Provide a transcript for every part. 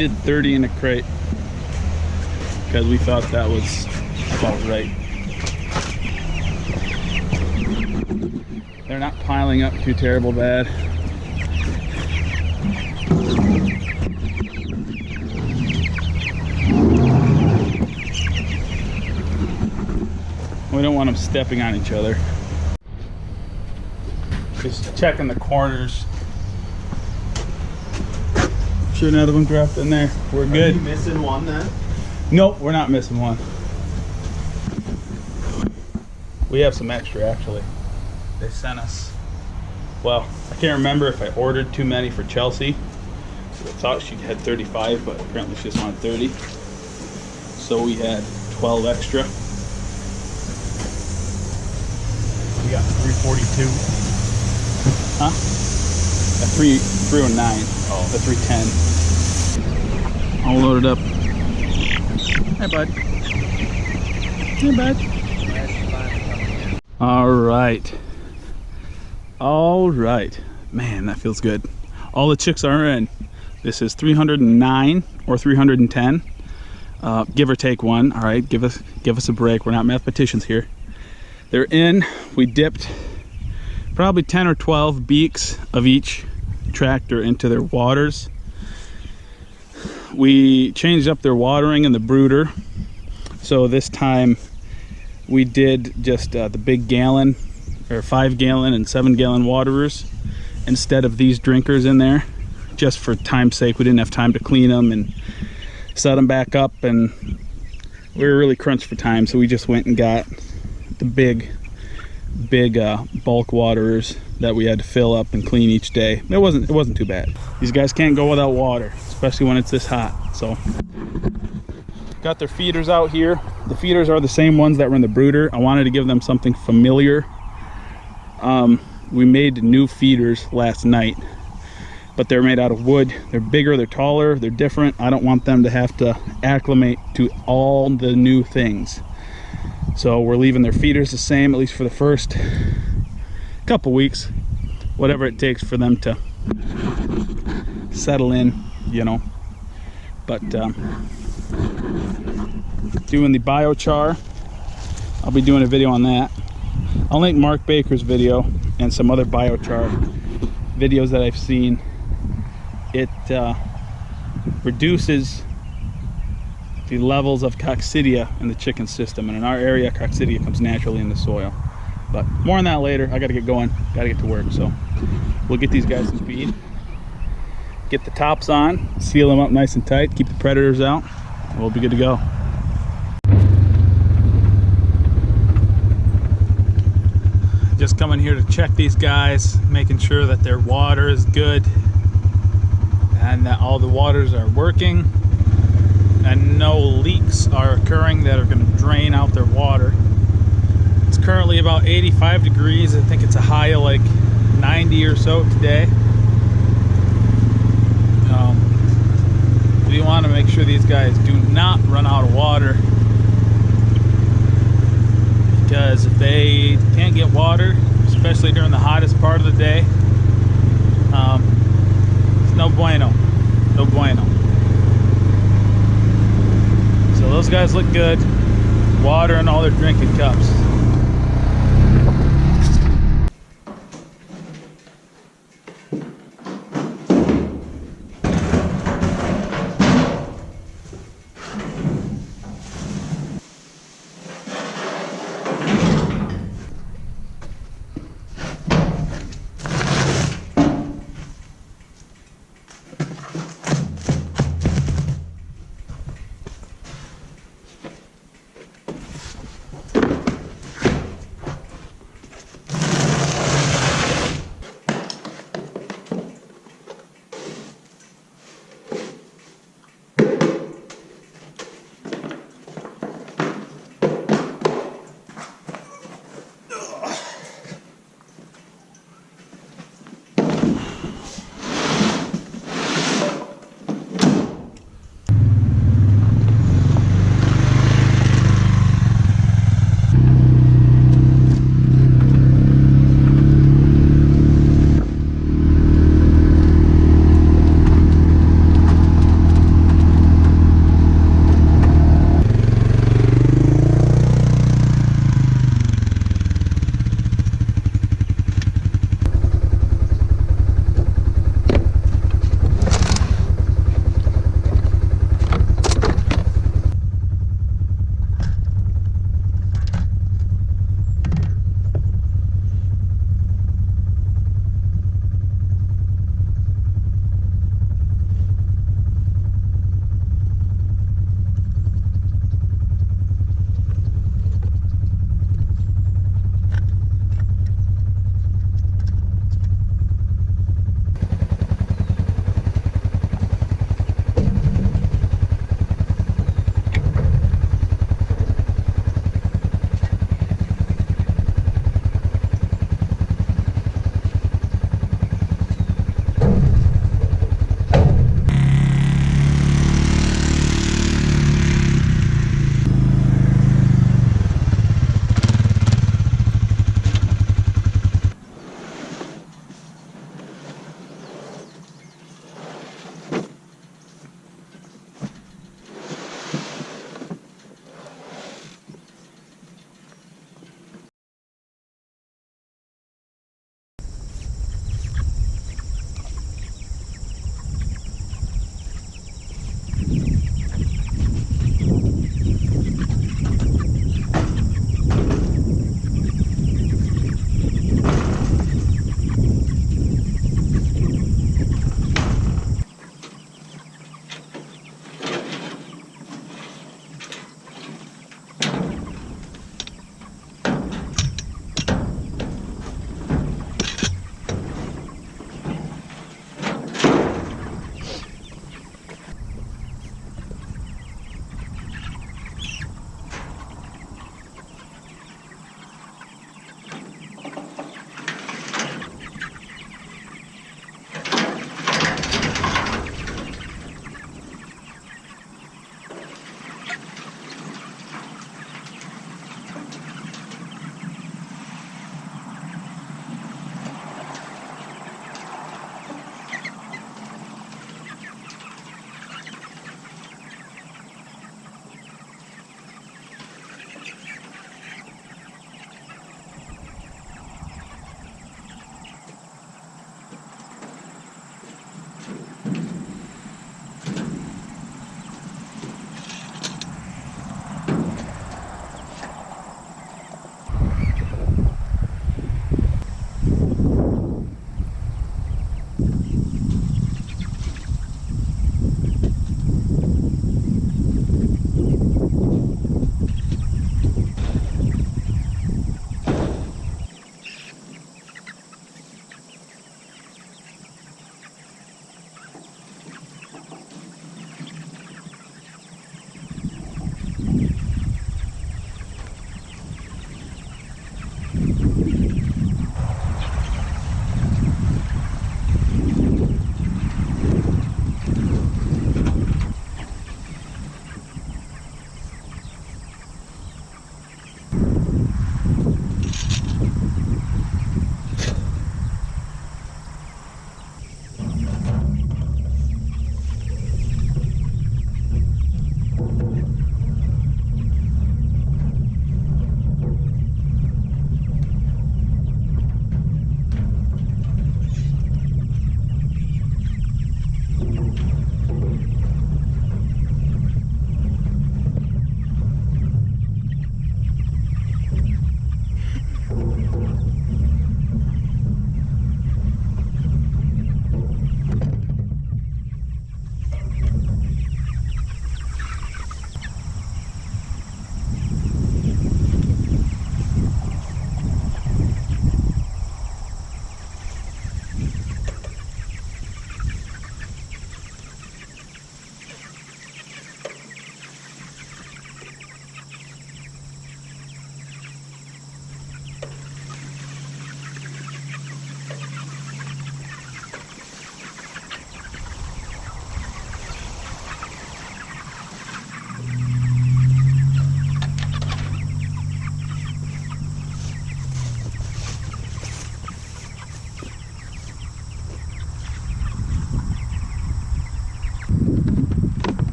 did 30 in a crate because we thought that was about right. They're not piling up too terrible bad. We don't want them stepping on each other. Just checking the corners. Sure none of them dropped in there. We're good. Are you missing one then? Nope, we're not missing one. We have some extra actually. They sent us, well, I can't remember if I ordered too many for Chelsea. So I thought she had 35, but apparently she just wanted 30. So we had 12 extra. We got 342. Huh? A 309. Oh. The 310. All loaded up. Hey, bud. Hey, bud. All right. All right. Man, that feels good. All the chicks are in. This is 309 or 310. Give or take one. All right, give us a break. We're not mathematicians here. They're in. We dipped probably 10 or 12 beaks of each tractor into their waters. We changed up their watering in the brooder. So this time we did just the big gallon or 5 gallon and 7 gallon waterers instead of these drinkers in there, just for time's sake. We didn't have time to clean them and set them back up, and we were really crunched for time, so we just went and got the big bulk waterers that we had to fill up and clean each day. It wasn't too bad. These guys can't go without water, especially when it's this hot. So got their feeders out here. The feeders are the same ones that were in the brooder. I wanted to give them something familiar. We made new feeders last night, but they're made out of wood. They're bigger, they're taller, they're different. I don't want them to have to acclimate to all the new things. So we're leaving their feeders the same, at least for the first couple weeks, whatever it takes for them to settle in, you know. But doing the biochar, I'll be doing a video on that. I'll link Mark Baker's video and some other biochar videos that I've seen. It reduces the levels of coccidia in the chicken system, and in our area coccidia comes naturally in the soil. But more on that later. I gotta get going, gotta get to work. So we'll get these guys some feed, get the tops on, seal them up nice and tight, keep the predators out, and we'll be good to go. Just coming here to check these guys, making sure that their water is good and that all the waters are working and no leaks are occurring that are going to drain out their water. It's currently about 85 degrees. I think it's a high of like 90 or so today. We want to make sure these guys do not run out of water, because if they can't get water, especially during the hottest part of the day, it's no bueno, no bueno. So those guys look good, water in all their drinking cups.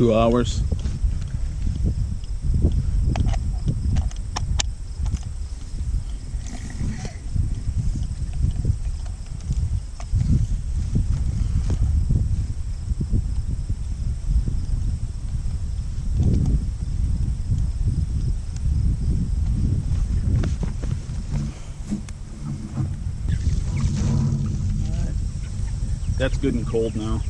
2 hours. That's good and cold now.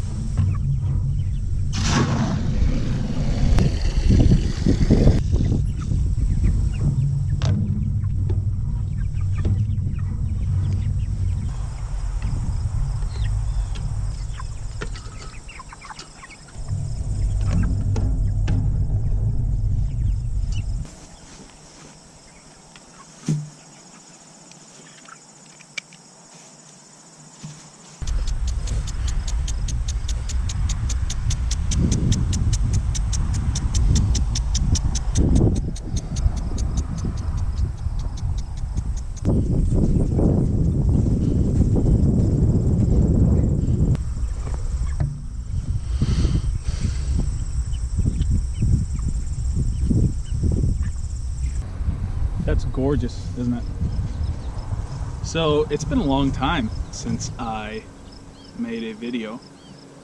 That's gorgeous, isn't it? So it's been a long time since I made a video,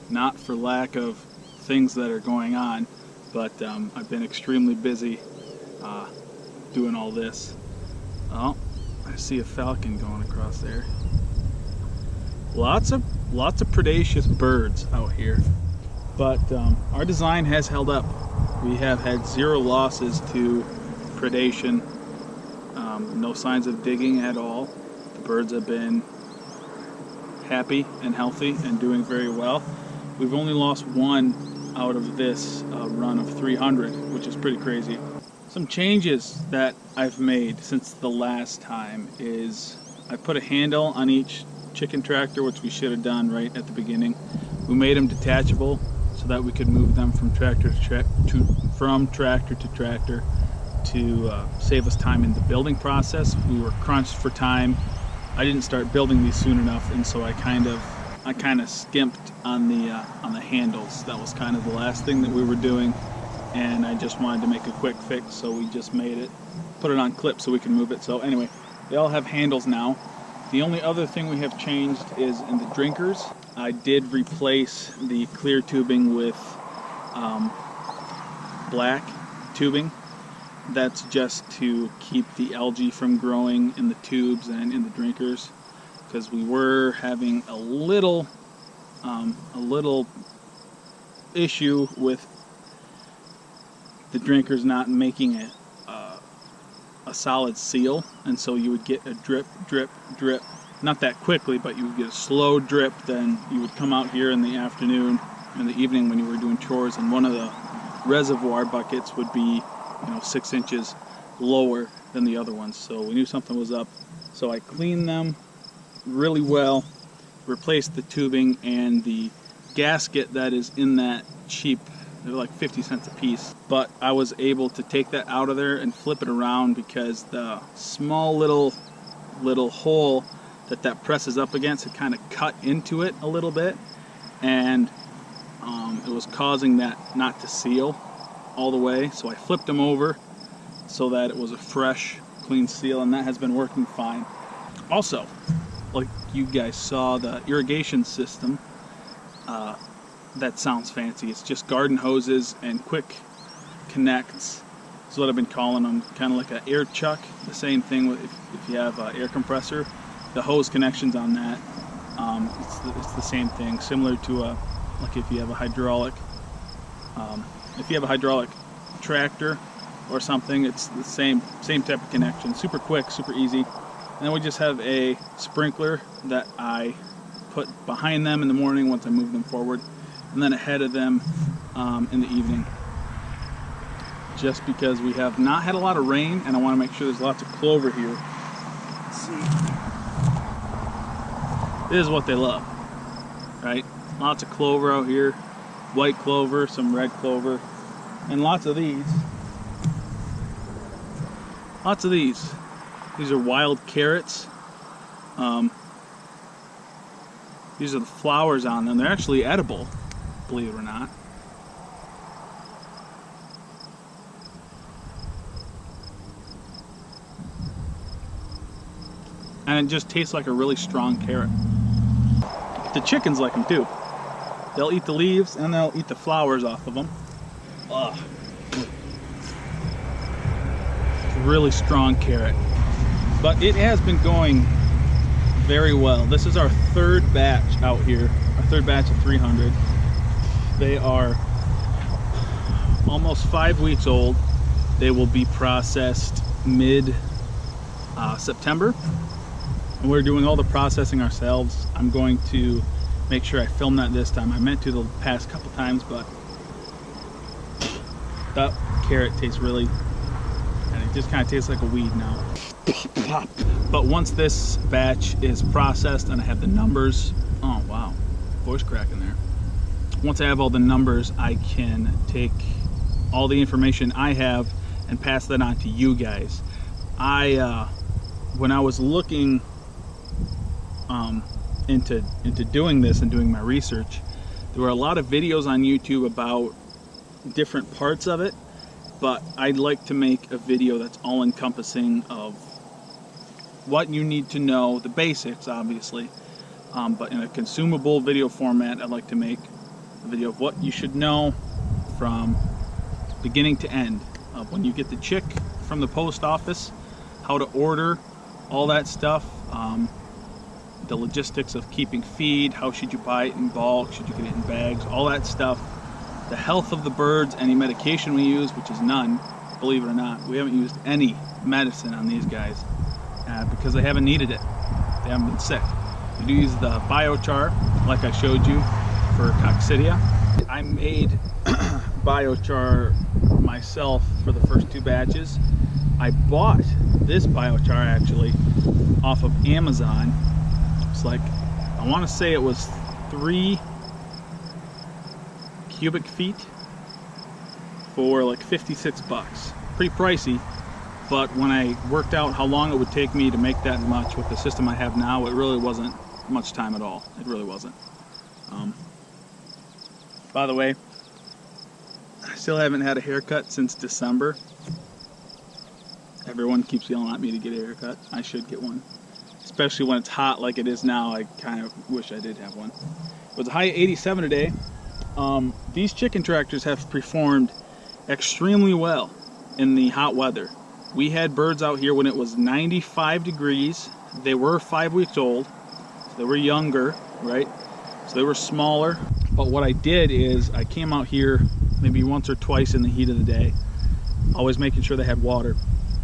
not for lack of things that are going on, but I've been extremely busy doing all this. Oh, I see a falcon going across there. Lots of predaceous birds out here, but our design has held up. We have had 0 losses to predation. No signs of digging at all. The birds have been happy and healthy and doing very well. We've only lost 1 out of this run of 300, which is pretty crazy. Some changes that I've made since the last time is I put a handle on each chicken tractor, which we should have done right at the beginning. We made them detachable so that we could move them from tractor to tractor to save us time in the building process. We were crunched for time. I didn't start building these soon enough, and so I kind of skimped on the handles. That was kind of the last thing that we were doing, and I just wanted to make a quick fix, so we just made it, put it on clip so we can move it. So anyway, they all have handles now. The only other thing we have changed is in the drinkers. I did replace the clear tubing with black tubing. That's just to keep the algae from growing in the tubes and in the drinkers, because we were having a little issue with the drinkers not making a solid seal, and so you would get a drip, not that quickly, but you would get a slow drip. Then you would come out here in the afternoon, in the evening when you were doing chores, and one of the reservoir buckets would be 6 inches lower than the other ones. So we knew something was up. So I cleaned them really well, replaced the tubing and the gasket that is in that cheap, they're like 50 cents a piece. But I was able to take that out of there and flip it around because the small little hole that presses up against had kind of cut into it a little bit, and it was causing that not to seal all the way. So I flipped them over so that it was a fresh, clean seal, and that has been working fine. Also, like you guys saw, the irrigation system, that sounds fancy. It's just garden hoses and quick connects is what I've been calling them, kind of like an air chuck. The same thing with if you have an air compressor, the hose connections on that, it's the same thing, similar to like if you have a hydraulic tractor or something. It's the same type of connection. Super quick, super easy. And then we just have a sprinkler that I put behind them in the morning once I move them forward, and then ahead of them in the evening. Just because we have not had a lot of rain, and I want to make sure there's lots of clover here. Let's see. This is what they love, right? Lots of clover out here. White clover, some red clover, and lots of these. Lots of these. These are wild carrots. These are the flowers on them. They're actually edible, believe it or not. and it just tastes like a really strong carrot. The chickens like them too. They'll eat the leaves and they'll eat the flowers off of them. Ugh. It's a really strong carrot. But it has been going very well. This is our third batch out here, our third batch of 300. They are almost 5 weeks old. They will be processed mid September. And we're doing all the processing ourselves. I'm going to make sure I film that this time. I meant to the past couple times, but that carrot tastes really, and it just kind of tastes like a weed now. But once this batch is processed and I have the numbers, oh wow, voice crack in there. Once I have all the numbers, I can take all the information I have and pass that on to you guys. When I was looking into doing this and doing my research, there were a lot of videos on YouTube about different parts of it, but I'd like to make a video that's all encompassing of what you need to know, the basics obviously, but in a consumable video format. I'd like to make a video of what you should know from beginning to end, of when you get the chick from the post office, how to order, all that stuff, the logistics of keeping feed, how should you buy it in bulk, should you get it in bags, all that stuff, the health of the birds, any medication we use, which is none, believe it or not. We haven't used any medicine on these guys because they haven't needed it. They haven't been sick. We do use the Biochar, like I showed you, for coccidia. I made Biochar myself for the first 2 batches. I bought this Biochar actually off of Amazon. It's like, I want to say it was 3 cubic feet for like 56 bucks. Pretty pricey, but when I worked out how long it would take me to make that much with the system I have now, it really wasn't much time at all. It really wasn't. By the way, I still haven't had a haircut since December. Everyone keeps yelling at me to get a haircut. I should get one. Especially when it's hot like it is now. I kind of wish I did have one. It was a high of 87 today. These chicken tractors have performed extremely well in the hot weather. We had birds out here when it was 95 degrees. They were 5 weeks old. So they were younger, right? So they were smaller. But what I did is I came out here maybe once or twice in the heat of the day, always making sure they had water.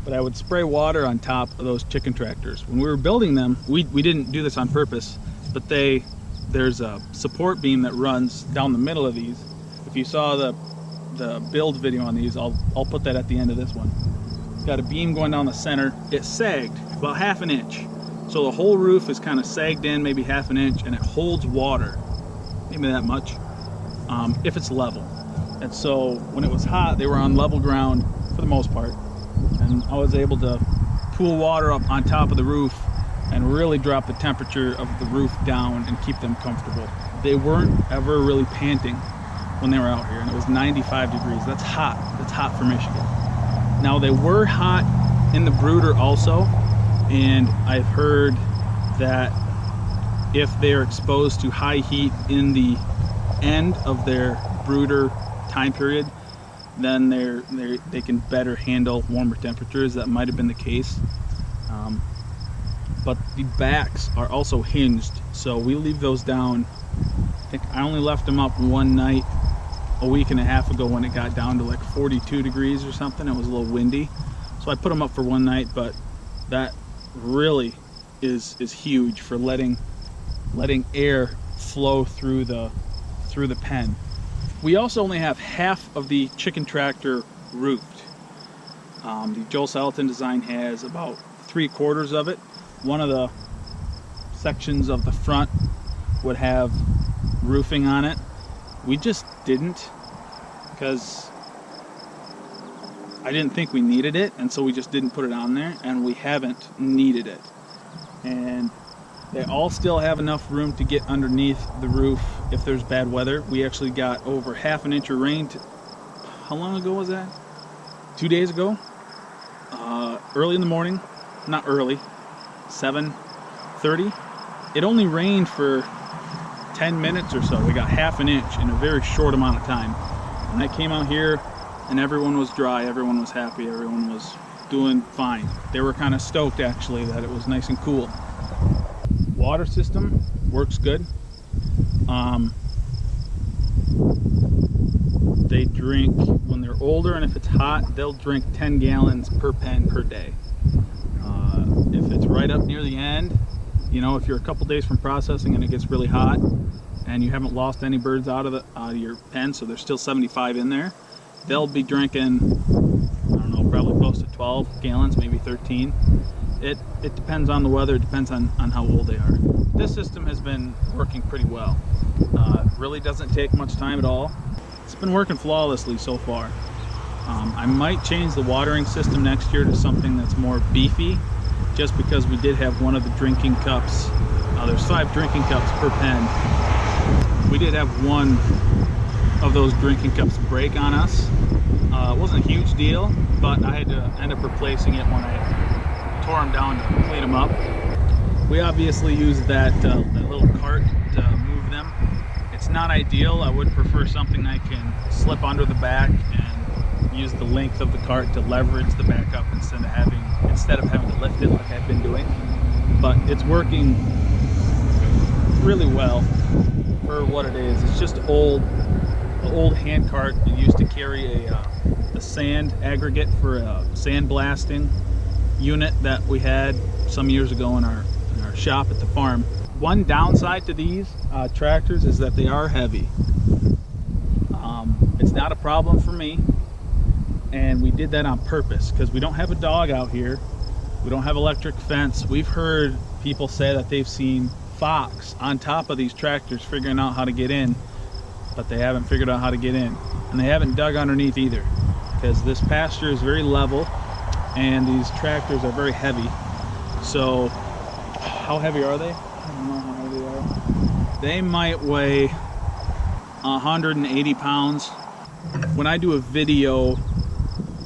But I would spray water on top of those chicken tractors. When we were building them, we didn't do this on purpose, but there's a support beam that runs down the middle of these. If you saw the build video on these, I'll put that at the end of this one. It's got a beam going down the center. It sagged about ½ an inch. So the whole roof is kind of sagged in, maybe ½ an inch, and it holds water, maybe that much, if it's level. And so when it was hot, they were on level ground for the most part. And I was able to pool water up on top of the roof and really drop the temperature of the roof down and keep them comfortable. They weren't ever really panting when they were out here, and it was 95 degrees. That's hot. That's hot for Michigan. Now, they were hot in the brooder also, and I've heard that if they're exposed to high heat in the end of their brooder time period, then they can better handle warmer temperatures. That might have been the case. But the backs are also hinged, so we leave those down. I think I only left them up one night a week and a half ago when it got down to like 42 degrees or something. It was a little windy, so I put them up for one night. But that really is huge for letting air flow through the pen. We also only have half of the chicken tractor roofed. The Joel Salatin design has about 3/4 of it. One of the sections of the front would have roofing on it. We just didn't, because I didn't think we needed it, and so we just didn't put it on there, and we haven't needed it. And they all still have enough room to get underneath the roof if there's bad weather. We actually got over ½ an inch of rain. How long ago was that? 2 days ago? Early in the morning. Not early. 7 30. It only rained for 10 minutes or so. We got half an inch in a very short amount of time. And I came out here and everyone was dry, everyone was happy, everyone was doing fine. They were kind of stoked actually that it was nice and cool. Water system works good. They drink, when they're older and if it's hot, they'll drink 10 gallons per pen per day. If it's right up near the end, you know, if you're a couple days from processing and it gets really hot and you haven't lost any birds out of your pen, so there's still 75 in there, they'll be drinking, I don't know, probably close to 12 gallons, maybe 13. It depends on the weather, it depends on how old they are. This system has been working pretty well. Really doesn't take much time at all. It's been working flawlessly so far. I might change the watering system next year to something that's more beefy, just because we did have one of the drinking cups. There's 5 drinking cups per pen. We did have one of those drinking cups break on us. It wasn't a huge deal, but I had to end up replacing it when I tore them down to clean them up. We obviously use that little cart to move them. It's not ideal. I would prefer something I can slip under the back and use the length of the cart to leverage the back up instead of having to lift it like I've been doing. But it's working really well for what it is. It's just an old hand cart. It used to carry a sand aggregate for a sand blasting unit that we had some years ago in our shop at the farm. One downside to these tractors is that they are heavy. It's not a problem for me, and we did that on purpose because we don't have a dog out here. We don't have electric fence. We've heard people say that they've seen fox on top of these tractors figuring out how to get in, but they haven't figured out how to get in, and they haven't dug underneath either, because this pasture is very level and these tractors are very heavy. So how heavy are they? I don't know how heavy they are. They might weigh 180 pounds. When I do a video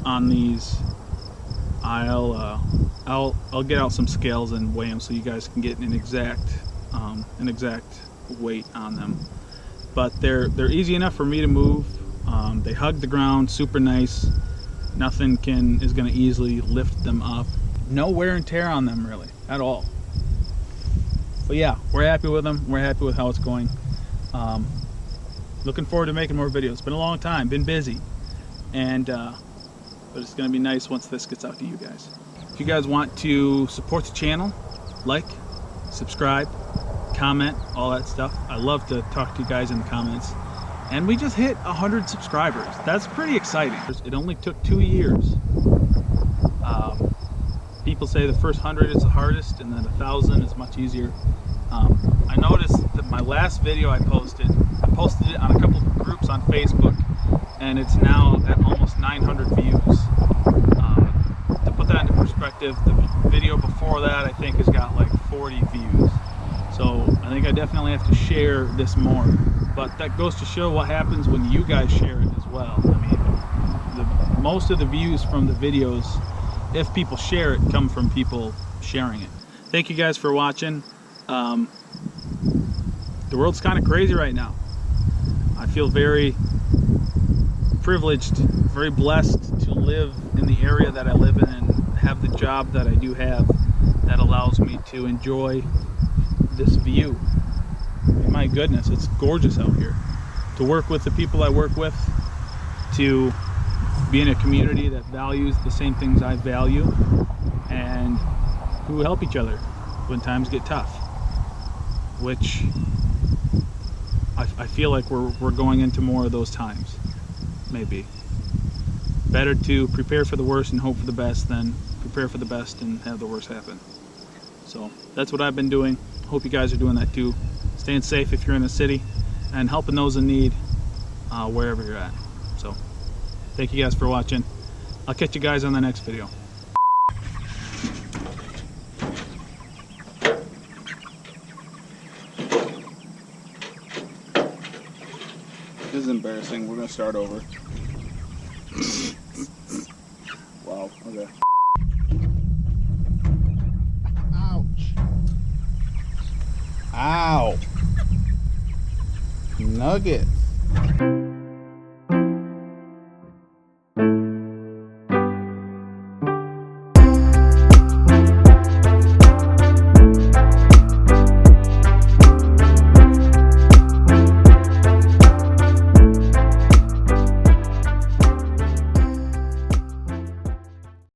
on these, I'll get out some scales and weigh them so you guys can get an exact weight on them. But they're easy enough for me to move. They hug the ground, super nice. Nothing is going to easily lift them up. No wear and tear on them really at all. But yeah, we're happy with them. We're happy with how it's going. Looking forward to making more videos. It's been a long time, been busy, but it's going to be nice once this gets out to you guys. If you guys want to support the channel, like, subscribe, comment, all that stuff. I love to talk to you guys in the comments. And we just hit 100 subscribers. That's pretty exciting. It only took 2 years. People say the first 100 is the hardest, and then 1,000 is much easier. I noticed that my last video I posted it on a couple of groups on Facebook, and it's now at almost 900 views. To put that into perspective, the video before that I think has got like 40 views. So I think I definitely have to share this more. But that goes to show what happens when you guys share it as well. I mean, most of the views from the videos, if people share it, come from people sharing it. Thank you guys for watching. The world's kind of crazy right now. I feel very privileged, very blessed to live in the area that I live in and have the job that I do have that allows me to enjoy this view. My goodness, it's gorgeous out here. To work with the people I work with, to be in a community that values the same things I value, and who help each other when times get tough, which I feel like we're going into more of those times. Maybe better to prepare for the worst and hope for the best than prepare for the best and have the worst happen. So that's what I've been doing. Hope you guys are doing that too. Staying safe if you're in the city, and helping those in need wherever you're at. So thank you guys for watching. I'll catch you guys on the next video. This is embarrassing. We're gonna start over. Wow, okay. Ouch. Ow. Nuggets.